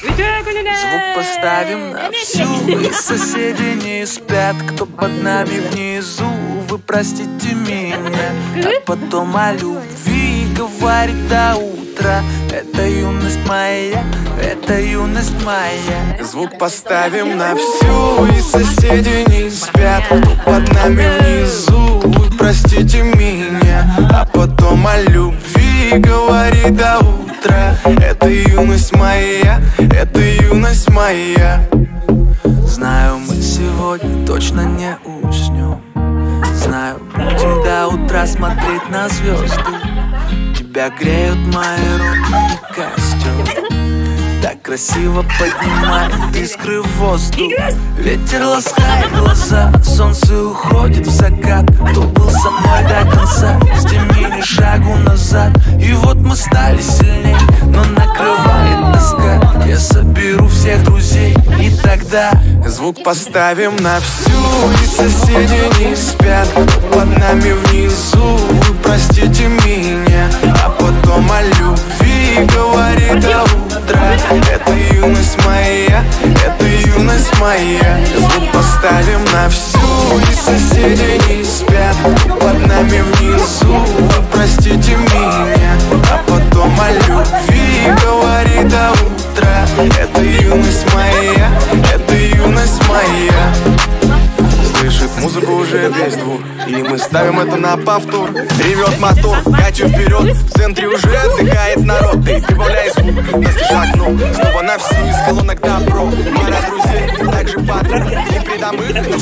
Звук поставим на всю, и соседи не спят. Кто под нами внизу, вы простите меня. А потом о любви говорит до утра. Это юность моя, это юность моя. Звук поставим на всю, и соседи не спят. Кто под нами внизу, вы простите меня. А потом о любви говорит до утра. Это юность моя, это юность моя. Знаю, мы сегодня точно не уснем. Знаю, будем до утра смотреть на звезды. Тебя греют мои руки и костюм. Так красиво поднимает искры в воздух. Ветер ласкает глаза, солнце уходит в закат. Кто был со мной до конца, с теми ни шагу назад. И вот мы стали сильней, но накрывает тоска. Я соберу всех друзей, и тогда звук поставим на всю, и соседи не спят. Под нами внизу, вы простите меня. А потом о любви говорит до утра. Это юность моя, это юность моя. Звук поставим на всю, и соседи не спят. Под нами внизу, вы простите меня. А потом о любви говорит до утра. Это юность моя, это юность моя. Слышит музыку уже весь двор, и мы ставим это на повтор. Ревет мотор, катю вперед, в центре уже отдыхает народ. Ты прибавляй звук, настежь окно, снова на всю из колонок добро. Пара друзей, также подруг, не предам их,